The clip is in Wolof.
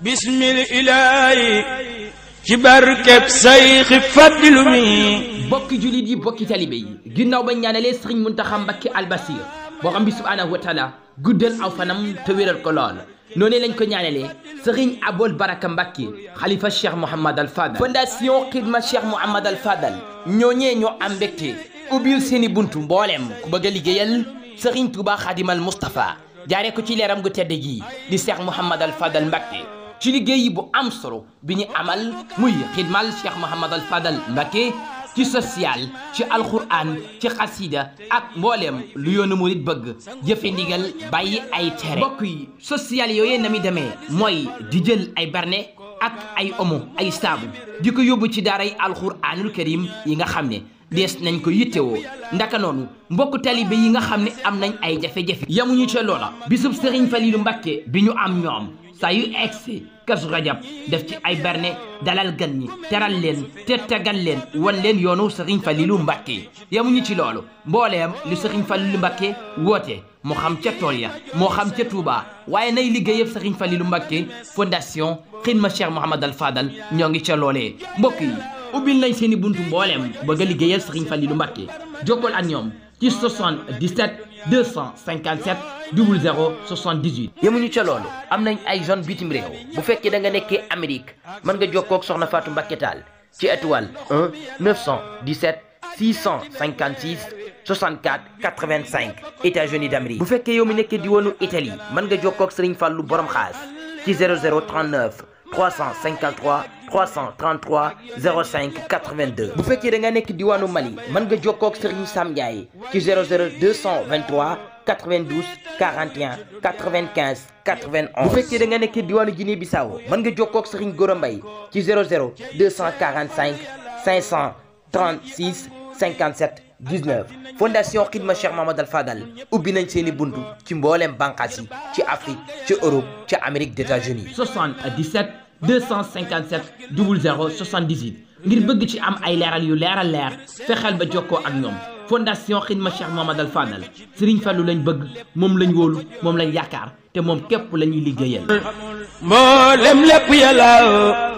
bismil ilaahi ci barkeb sayxi faddilu mi bokki julit yi bokki talibe yi ginnaaw ba ñaanalee Sëriñ Muntaxa Mbakke Albasir boo xam bi subhaanahu wa taala guddal aw fanam te wéral ko lool noonu lañ ko ñaanalee Sëriñ Abol Baraka Mbakke xalifa Cheikh Mouhamad Al Fadal fondation Xidma Cheikh Mouhamad Al Fadal ñooñee ñoo am mbégte ubbil seeni buntu mbooleem ku bëgg a liggéeyal Sëriñ Tuuba Xaadimal Mustafa jaaree ko ci leeram gu tedd gi di Cheikh Mouhamad Al Fadal Mbakke ci liggéey bu am solo bi ñu amal muy xidmal Cheikh Mouhamad Al Fadal Mbacké ci social ci alquran ci xasida ak mbooleem lu yoonu murit bëgg jëfe ndigal bàyyi ay tere mbokk yi social yooyee na mi demee mooy di jël ay berne ak ay omo ay saabu di ko yóbbu ci daaray alquranul karim yi nga xam ne dees nañ ko yittewoo ndaka noonu mbokk talibe yi nga xam ne am nañ ay jafe-jafe yamuñu ca loola bisub Sëriñ Falilu Mbacké bi ñu am ñoom saa yu egsi Kazu Rajab def ci ay berne dalal gan ñi teral leen te tegal leen wan leen yoonu Sëriñ Falilu Mbacké yamuñu ci loolu mbooleem lu Sëriñ Falilu Mbacké woote moo xam ca tool ya moo xam ca Touba waaye nay liggéey yëpp Sëriñ Falilu Mbacké fondation Xidma Cheikh Mouhamad Al Fadal ñoo ngi ca loolee mbokk yi ubbil nañ seeni buntu mbooleem bëgg a liggéeyal Sëriñ Falilu Mbacké jokkool ak ñoom ci 77 257 00 78 yemuñu ca loolu am nañ ay zone bitim réew bu fekkee da nga nekkee Amérique mën nga jokkoo ak soxna Fatou Mbacké Tall ci étoile 1 917 656 64 85 États-Unis d'Amérique bu fekkee yow mi nekkee diwaanu Italie mën nga jokkoo ak Sëriñ Fallu borom xaas ci 0039 353 333 05 82 bu fekkee da nga nekk diwaanu Mali mën nga jokkoo ak Serigne Sam Ndiaye ci 00 223 92 41 95 91 bu fekkee da nga nekk diwaanu Guinée Bissau mën nga jokkoo ak Serigne Gora Mbaye ci 00 245 536 57 19 fondation Xidma Cheikh Mouhamad Al Fadal ubbi nañ seeni buntu ci mbooleem bànqaas yi ci Afrique ci Europe ci Amérique des États-Unis 77 257 00 78 ngir bëgg ci am ay leeral yu leer a leer fexeel ba jokkoo ak ñoom fondation Xidma Cheikh Mouhamad Al Fadal Serigne Fallou lañ bëgg moom lañ wóolu moom lañ yaakaar te moom képp la ñuy liggéeyal mboolem lépp yàlla